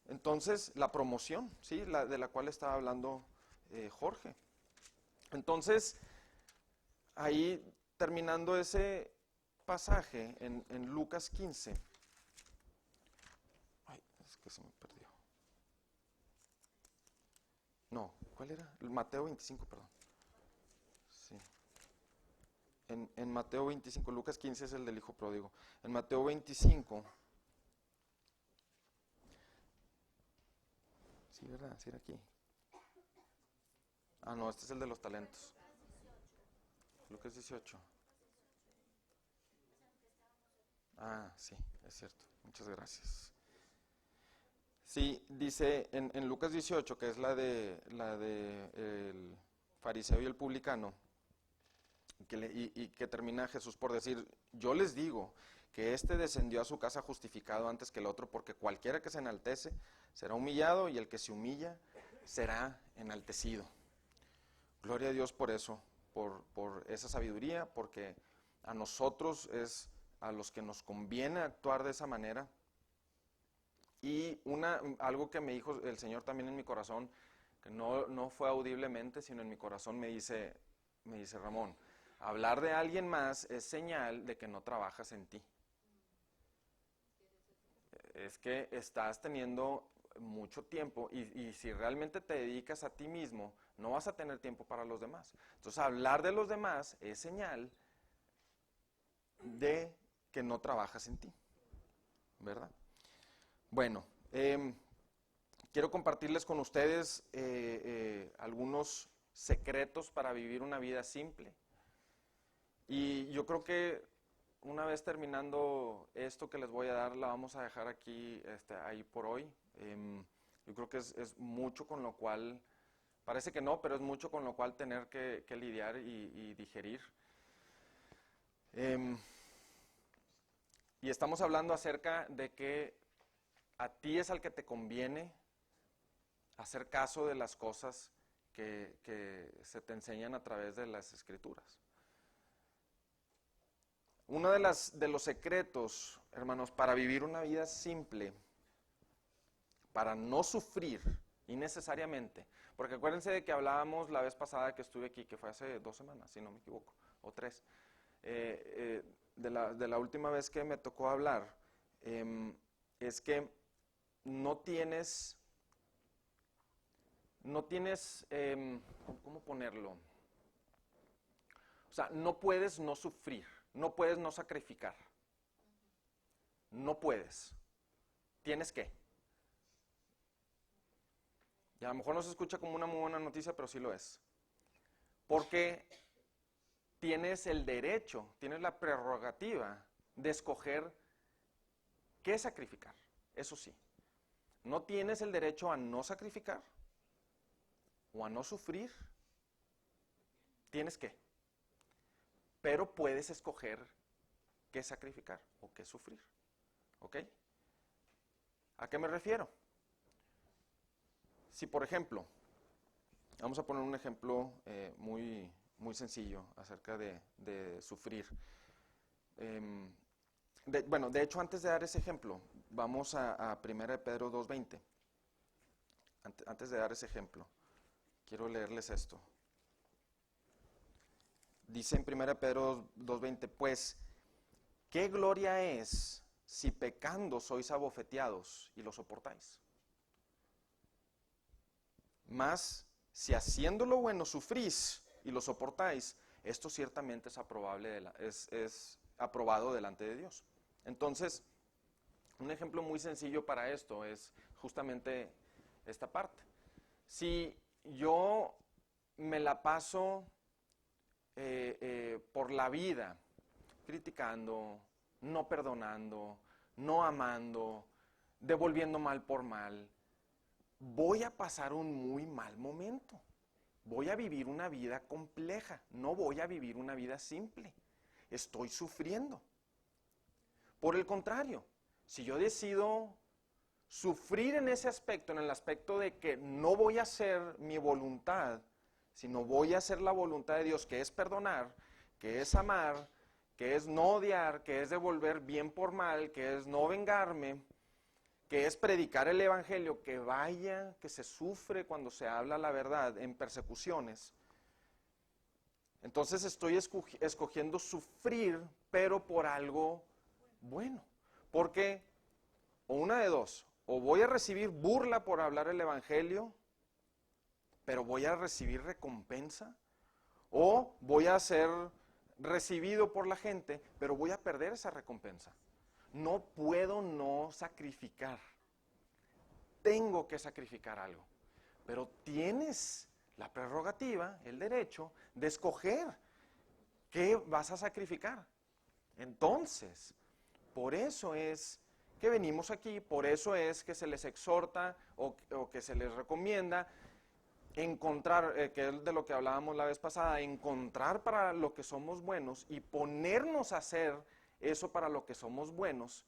Entonces, la promoción, ¿sí? De la cual estaba hablando Jorge. Entonces, ahí terminando ese pasaje en Lucas 15. Ay, es que se me perdió. No, ¿cuál era? Mateo 25, perdón. Sí. En Mateo 25, Lucas 15 es el del hijo pródigo. En Mateo 25. Sí, ¿verdad? Sí, era aquí. Ah, no, este es el de los talentos. Lucas 18. Ah, sí, es cierto. Muchas gracias. Sí, dice en Lucas 18, que es la de el fariseo y el publicano, y que termina Jesús por decir, yo les digo que éste descendió a su casa justificado antes que el otro, porque cualquiera que se enaltece será humillado y el que se humilla será enaltecido. Gloria a Dios por eso, por esa sabiduría, porque a nosotros es a los que nos conviene actuar de esa manera. Y algo que me dijo el Señor también en mi corazón, que no fue audiblemente, sino en mi corazón me dice Ramón, hablar de alguien más es señal de que no trabajas en ti. Es que estás teniendo mucho tiempo y si realmente te dedicas a ti mismo, no vas a tener tiempo para los demás. Entonces, hablar de los demás es señal de que no trabajas en ti, ¿verdad? Bueno, quiero compartirles con ustedes algunos secretos para vivir una vida simple. Y yo creo que una vez terminando esto que les voy a dar, la vamos a dejar aquí, ahí por hoy. Yo creo que es mucho con lo cual, parece que no, pero es mucho con lo cual tener que lidiar y digerir. Y estamos hablando acerca de que a ti es al que te conviene hacer caso de las cosas que se te enseñan a través de las escrituras. Uno de los secretos, hermanos, para vivir una vida simple, para no sufrir innecesariamente, porque acuérdense de que hablábamos la vez pasada que estuve aquí, que fue hace 2 semanas, si no me equivoco, o 3, de la última vez que me tocó hablar, es que no tienes, ¿cómo ponerlo? O sea, no puedes no sufrir, no puedes no sacrificar, no puedes, tienes que. Y a lo mejor no se escucha como una muy buena noticia, pero sí lo es. Porque tienes el derecho, tienes la prerrogativa de escoger qué sacrificar, eso sí. No tienes el derecho a no sacrificar o a no sufrir, tienes que. Pero puedes escoger qué sacrificar o qué sufrir. ¿Ok? ¿A qué me refiero? Si, por ejemplo, vamos a poner un ejemplo muy, muy sencillo acerca de sufrir. De hecho, antes de dar ese ejemplo, vamos a 1 Pedro 2:20. Antes de dar ese ejemplo, quiero leerles esto. Dice en 1 Pedro 2:20, pues, ¿qué gloria es si pecando sois abofeteados y lo soportáis? Mas, si haciendo lo bueno sufrís y lo soportáis, esto ciertamente es aprobado delante de Dios. Entonces, un ejemplo muy sencillo para esto es justamente esta parte. Si yo me la paso por la vida criticando, no perdonando, no amando, devolviendo mal por mal, voy a pasar un muy mal momento. Voy a vivir una vida compleja, no voy a vivir una vida simple. Estoy sufriendo. Por el contrario, si yo decido sufrir en ese aspecto, en el aspecto de que no voy a hacer mi voluntad, sino voy a hacer la voluntad de Dios, que es perdonar, que es amar, que es no odiar, que es devolver bien por mal, que es no vengarme, que es predicar el evangelio, que vaya, que se sufre cuando se habla la verdad en persecuciones. Entonces estoy escogiendo sufrir, pero por algo bueno. Porque, o una de dos, o voy a recibir burla por hablar el evangelio, pero voy a recibir recompensa, o voy a ser recibido por la gente, pero voy a perder esa recompensa. No puedo no sacrificar. Tengo que sacrificar algo. Pero tienes la prerrogativa, el derecho, de escoger qué vas a sacrificar. Entonces, por eso es que venimos aquí, por eso es que se les exhorta o que se les recomienda encontrar, que es de lo que hablábamos la vez pasada, encontrar para lo que somos buenos y ponernos a hacer eso para lo que somos buenos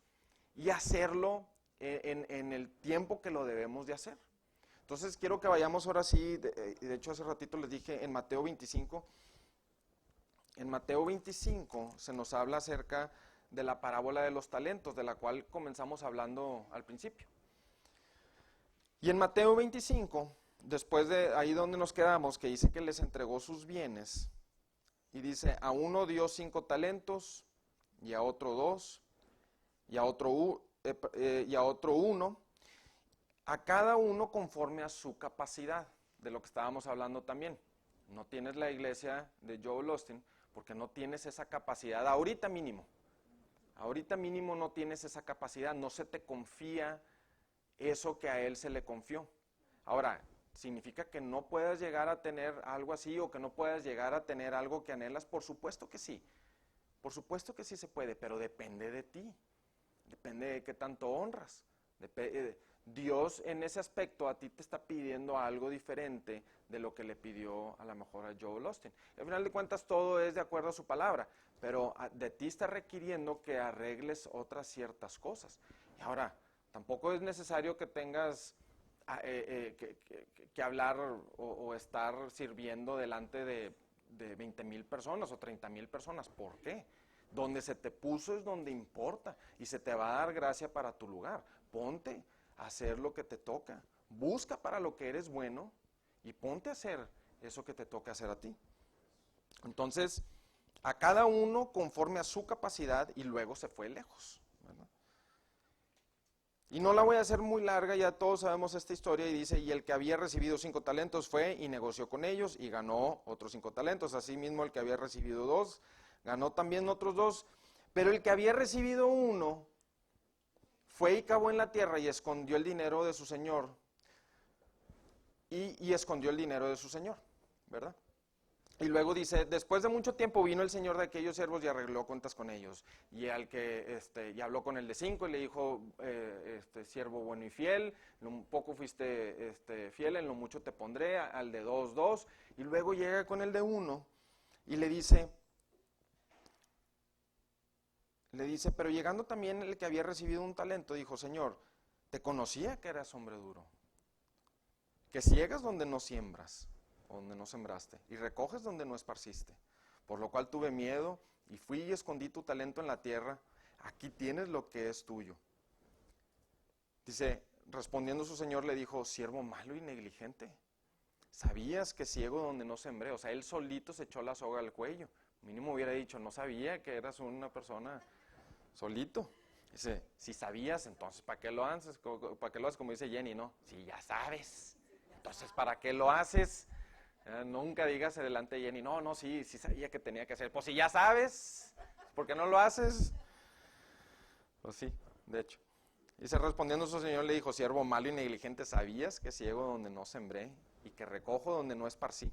y hacerlo en el tiempo que lo debemos de hacer. Entonces quiero que vayamos ahora sí, de hecho hace ratito les dije en Mateo 25, en Mateo 25 se nos habla acerca de la parábola de los talentos, de la cual comenzamos hablando al principio. Y en Mateo 25, después de ahí donde nos quedamos, que dice que les entregó sus bienes, y dice, a uno dio 5 talentos, y a otro 2, y a otro 1, a cada uno conforme a su capacidad, de lo que estábamos hablando también. No tienes la iglesia de Joel Osteen porque no tienes esa capacidad, ahorita mínimo no tienes esa capacidad, no se te confía eso que a él se le confió. Ahora, ¿significa que no puedas llegar a tener algo así o que no puedas llegar a tener algo que anhelas? Por supuesto que sí se puede, pero depende de ti, depende de qué tanto honras. Dios en ese aspecto a ti te está pidiendo algo diferente de lo que le pidió a lo mejor a Joel Osteen. Al final de cuentas todo es de acuerdo a su palabra, pero de ti está requiriendo que arregles otras ciertas cosas. Y ahora, tampoco es necesario que tengas que hablar o estar sirviendo delante de 20,000 personas o 30,000 personas. ¿Por qué? Donde se te puso es donde importa y se te va a dar gracia para tu lugar. Ponte a hacer lo que te toca. Busca para lo que eres bueno y ponte a hacer eso que te toca hacer a ti. Entonces, a cada uno conforme a su capacidad y luego se fue lejos, ¿verdad? Y no la voy a hacer muy larga, ya todos sabemos esta historia y dice, y el que había recibido 5 talentos fue y negoció con ellos y ganó otros 5 talentos. Asimismo el que había recibido 2, ganó también otros 2, pero el que había recibido 1 fue y cavó en la tierra y escondió el dinero de su señor. Y escondió el dinero de su señor, ¿verdad? Y luego dice, después de mucho tiempo vino el señor de aquellos siervos y arregló cuentas con ellos. Y y habló con el de 5 y le dijo, siervo bueno y fiel, un poco fuiste fiel, en lo mucho te pondré, al de 2. Y luego llega con el de 1 y le dice, pero llegando también el que había recibido 1 talento, dijo, Señor, te conocía que eras hombre duro, que ciegas donde no siembras, donde no sembraste, y recoges donde no esparciste. Por lo cual tuve miedo, y fui y escondí tu talento en la tierra. Aquí tienes lo que es tuyo. Dice, respondiendo su señor le dijo, siervo malo y negligente, ¿sabías que ciego donde no sembré? O sea, él solito se echó la soga al cuello. Mínimo hubiera dicho, no sabía que eras una persona solito. Dice, si sabías, entonces ¿para qué lo haces? ¿Para qué lo haces? Como dice Jenny, ¿no? Si ya sabes, entonces ¿para qué lo haces? Nunca digas delante de Jenny, no, sí sabía que tenía que hacer. Pues si ya sabes, ¿por qué no lo haces? Pues sí, de hecho. Dice, respondiendo su señor le dijo, siervo malo y negligente, ¿sabías que ciego donde no sembré y que recojo donde no esparcí?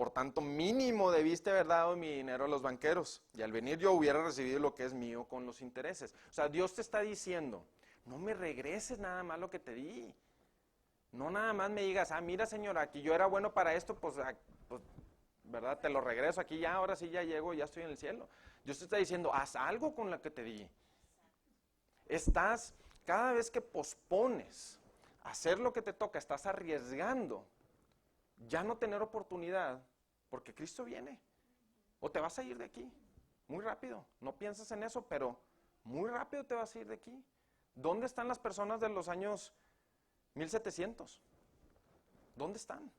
Por tanto, mínimo debiste haber dado mi dinero a los banqueros, y al venir yo hubiera recibido lo que es mío con los intereses. O sea, Dios te está diciendo, no me regreses nada más lo que te di. No nada más me digas, mira señor, aquí yo era bueno para esto, pues, ¿verdad? Te lo regreso, aquí ya, ahora sí ya llego, ya estoy en el cielo. Dios te está diciendo, haz algo con lo que te di. Cada vez que pospones hacer lo que te toca, estás arriesgando ya no tener oportunidad, porque Cristo viene. O te vas a ir de aquí, muy rápido. No piensas en eso, pero muy rápido te vas a ir de aquí. ¿Dónde están las personas de los años 1700? ¿Dónde están?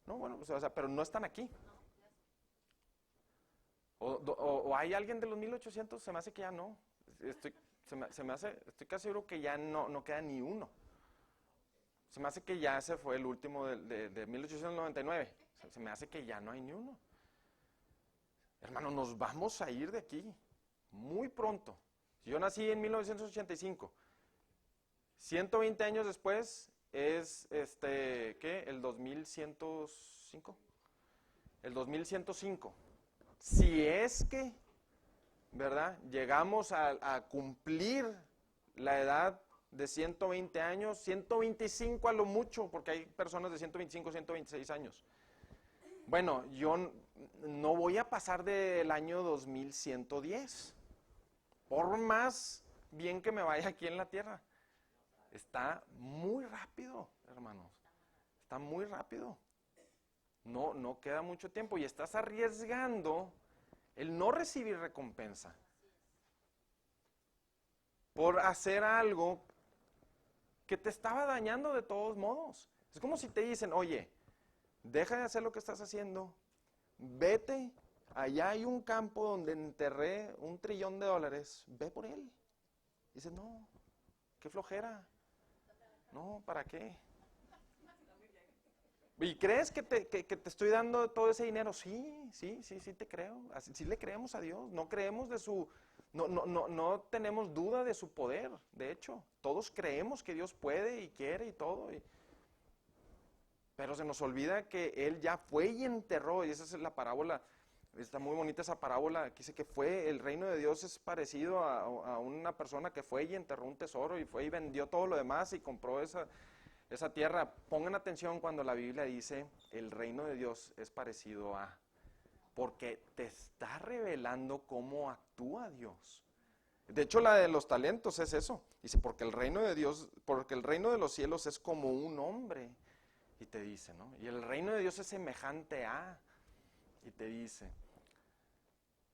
No, bueno, pues, pero no están aquí. O hay alguien de los 1800, se me hace que ya no. Estoy casi seguro que ya no queda ni uno. Se me hace que ya se fue el último de 1899. Se me hace que ya no hay ni uno. Hermano, nos vamos a ir de aquí muy pronto. Si yo nací en 1985, 120 años después es, ¿qué? El 2105. El 2105. Si es que, ¿verdad? Llegamos a cumplir la edad de 120 años, 125 a lo mucho, porque hay personas de 125, 126 años. Bueno, yo no voy a pasar del año 2110, por más bien que me vaya aquí en la tierra. Está muy rápido, hermanos, está muy rápido. No queda mucho tiempo y estás arriesgando el no recibir recompensa por hacer algo que te estaba dañando de todos modos. Es como si te dicen, oye, deja de hacer lo que estás haciendo, vete, allá hay un campo donde enterré $1 trillón, ve por él. Dices, no, qué flojera, no, ¿para qué? ¿Y crees que te estoy dando todo ese dinero? Sí te creo, sí le creemos a Dios, no creemos de su... No tenemos duda de su poder, de hecho, todos creemos que Dios puede y quiere y todo, pero se nos olvida que Él ya fue y enterró, y esa es la parábola, está muy bonita esa parábola, que dice que el reino de Dios es parecido a una persona que fue y enterró un tesoro, y fue y vendió todo lo demás y compró esa tierra. Pongan atención cuando la Biblia dice, el reino de Dios es parecido a... porque te está revelando cómo actúa Dios. De hecho, la de los talentos es eso. Dice, porque el reino de los cielos es como un hombre. Y te dice, ¿no? Y el reino de Dios es semejante a... Y te dice.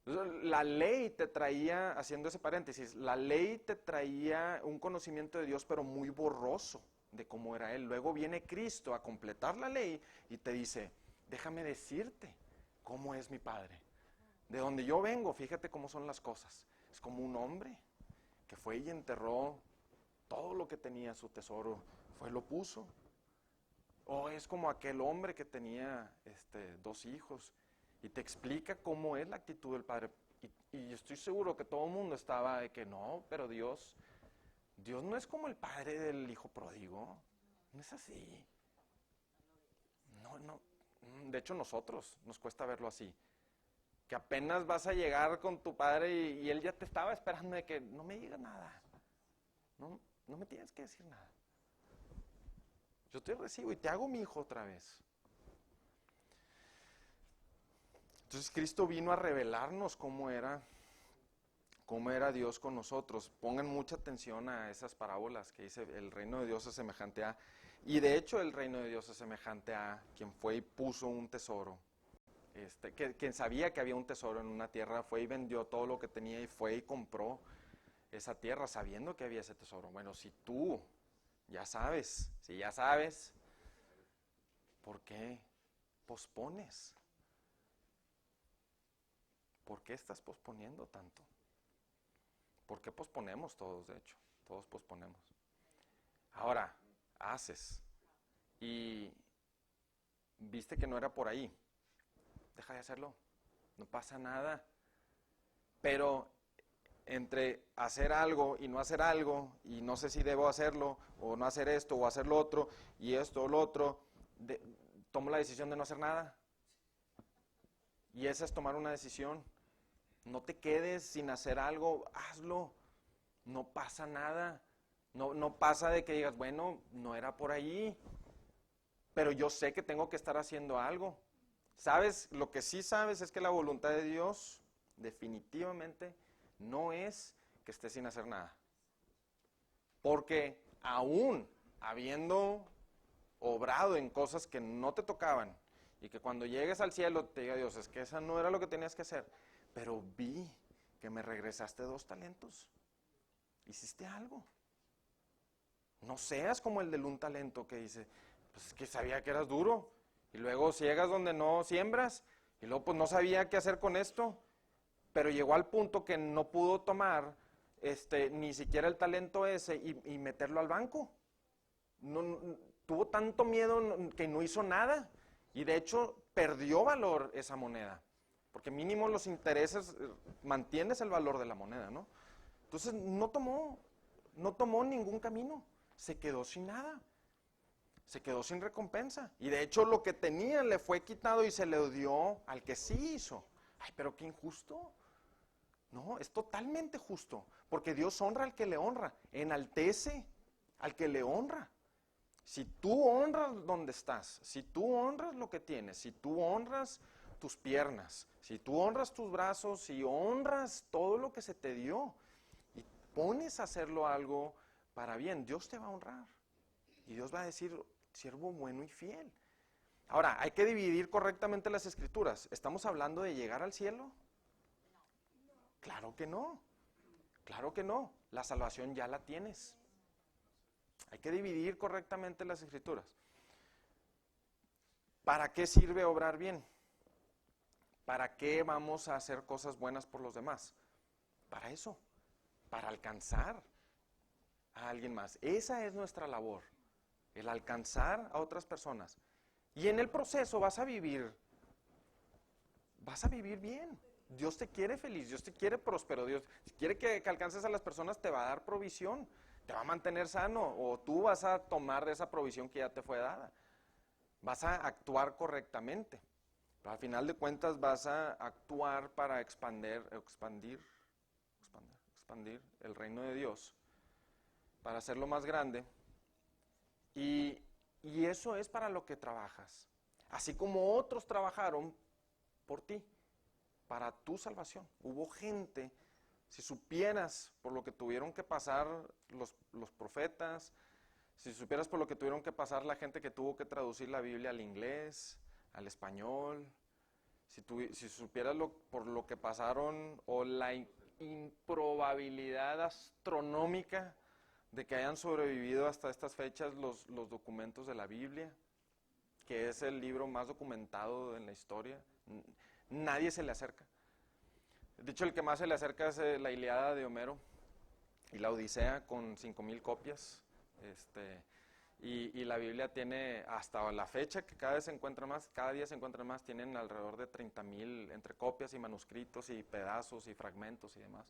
La ley te traía, haciendo ese paréntesis, la ley te traía un conocimiento de Dios, pero muy borroso de cómo era Él. Luego viene Cristo a completar la ley y te dice, déjame decirte cómo es mi Padre. De donde yo vengo, fíjate cómo son las cosas. Es como un hombre que fue y enterró todo lo que tenía, su tesoro, fue y lo puso. O es como aquel hombre que tenía 2 hijos y te explica cómo es la actitud del Padre. Y estoy seguro que todo el mundo estaba de que no, pero Dios no es como el padre del hijo pródigo, no es así. No. De hecho, nosotros nos cuesta verlo así. Que apenas vas a llegar con tu padre y él ya te estaba esperando de que no me digas nada. No me tienes que decir nada. Yo te recibo y te hago mi hijo otra vez. Entonces Cristo vino a revelarnos cómo era Dios con nosotros. Pongan mucha atención a esas parábolas que dice el reino de Dios es semejante a... Y de hecho el reino de Dios es semejante a quien fue y puso un tesoro. Quien sabía que había un tesoro en una tierra fue y vendió todo lo que tenía y fue y compró esa tierra sabiendo que había ese tesoro. Bueno, si tú ya sabes, ¿por qué pospones? ¿Por qué estás posponiendo tanto? ¿Por qué posponemos todos, de hecho? Todos posponemos. Ahora, haces y viste que no era por ahí. Deja de hacerlo, no pasa nada. Pero entre hacer algo y no hacer algo, y no sé si debo hacerlo, o no hacer esto, o hacer lo otro, y esto o lo otro, tomo la decisión de no hacer nada. Y esa es tomar una decisión. No te quedes sin hacer algo, hazlo. No pasa nada. No pasa de que digas, bueno, no era por ahí, pero yo sé que tengo que estar haciendo algo. ¿Sabes? Lo que sí sabes es que la voluntad de Dios definitivamente no es que estés sin hacer nada. Porque aún habiendo obrado en cosas que no te tocaban y que cuando llegues al cielo te diga Dios, es que esa no era lo que tenías que hacer, pero vi que me regresaste 2 talentos. Hiciste algo. No seas como el del 1 talento que dice, pues es que sabía que eras duro y luego ciegas donde no siembras y luego pues no sabía qué hacer con esto, pero llegó al punto que no pudo tomar ni siquiera el talento ese y meterlo al banco. Tuvo tanto miedo que no hizo nada y de hecho perdió valor esa moneda, porque mínimo los intereses mantienes el valor de la moneda, ¿no? Entonces no tomó ningún camino, se quedó sin nada, se quedó sin recompensa y de hecho lo que tenía le fue quitado y se le dio al que sí hizo. Ay, pero qué injusto. No, es totalmente justo, porque Dios honra al que le honra, enaltece al que le honra. Si tú honras donde estás, si tú honras lo que tienes, si tú honras tus piernas, si tú honras tus brazos, si honras todo lo que se te dio y pones a hacerlo algo para bien, Dios te va a honrar y Dios va a decir, siervo bueno y fiel. Ahora, hay que dividir correctamente las escrituras. ¿Estamos hablando de llegar al cielo? Claro que no, claro que no. La salvación ya la tienes. Hay que dividir correctamente las escrituras. ¿Para qué sirve obrar bien? ¿Para qué vamos a hacer cosas buenas por los demás? Para eso, para alcanzar a alguien más. Esa es nuestra labor, el alcanzar a otras personas. Y en el proceso vas a vivir bien. Dios te quiere feliz, Dios te quiere próspero, Dios quiere que alcances a las personas, te va a dar provisión, te va a mantener sano, o tú vas a tomar de esa provisión que ya te fue dada. Vas a actuar correctamente. Pero al final de cuentas vas a actuar para expandir el reino de Dios, para hacerlo más grande. Y eso es para lo que trabajas. Así como otros trabajaron por ti, para tu salvación. Hubo gente, si supieras por lo que tuvieron que pasar los profetas, si supieras por lo que tuvieron que pasar la gente que tuvo que traducir la Biblia al inglés, al español, si supieras por lo que pasaron o la improbabilidad astronómica de que hayan sobrevivido hasta estas fechas los documentos de la Biblia, que es el libro más documentado en la historia, nadie se le acerca. De hecho, el que más se le acerca es la Ilíada de Homero y la Odisea con 5,000 copias. Y la Biblia tiene, hasta la fecha, que cada vez se encuentra más, cada día se encuentran más, tienen alrededor de 30,000 entre copias y manuscritos y pedazos y fragmentos y demás.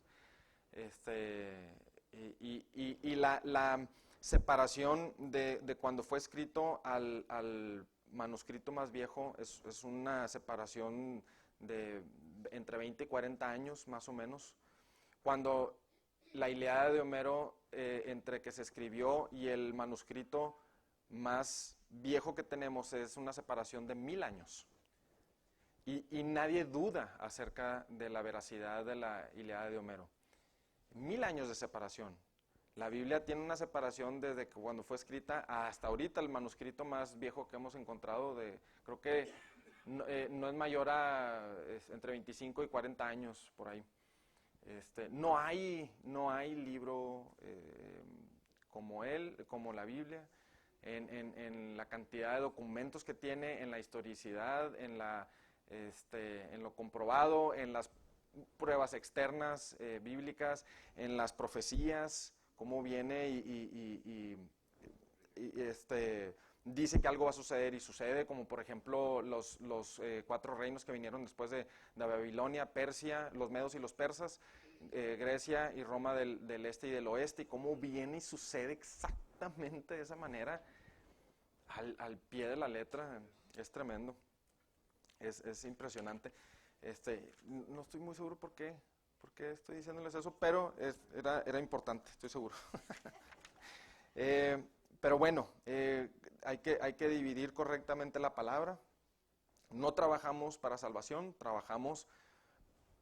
Y la separación de cuando fue escrito al manuscrito más viejo es una separación de entre 20 y 40 años más o menos. Cuando la Ilíada de Homero, entre que se escribió y el manuscrito más viejo que tenemos, es una separación de 1000 años. Y nadie duda acerca de la veracidad de la Ilíada de Homero. 1000 años de separación. La Biblia tiene una separación desde que cuando fue escrita hasta ahorita. El manuscrito más viejo que hemos encontrado, creo que no es mayor a entre 25 y 40 años por ahí. No hay libro como la Biblia, en la cantidad de documentos que tiene, en la historicidad, en lo comprobado, en las pruebas externas bíblicas, en las profecías, cómo viene y dice que algo va a suceder y sucede, como por ejemplo los 4 reinos que vinieron después de Babilonia, Persia, los medos y los persas, Grecia y Roma del este y del oeste, y cómo viene y sucede exactamente de esa manera, al pie de la letra. Es tremendo, es impresionante. No estoy muy seguro por qué estoy diciéndoles eso, pero era importante, estoy seguro. Pero bueno, hay que dividir correctamente la palabra. No trabajamos para salvación, trabajamos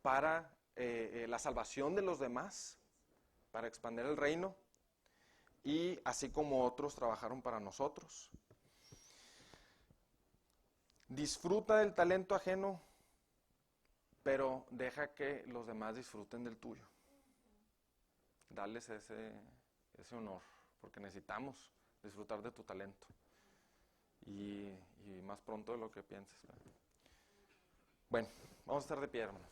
para la salvación de los demás, para expandir el reino, y así como otros trabajaron para nosotros. Disfruta del talento ajeno, pero deja que los demás disfruten del tuyo. Dales ese honor, porque necesitamos disfrutar de tu talento. Y más pronto de lo que pienses. Bueno, vamos a estar de pie, hermanos.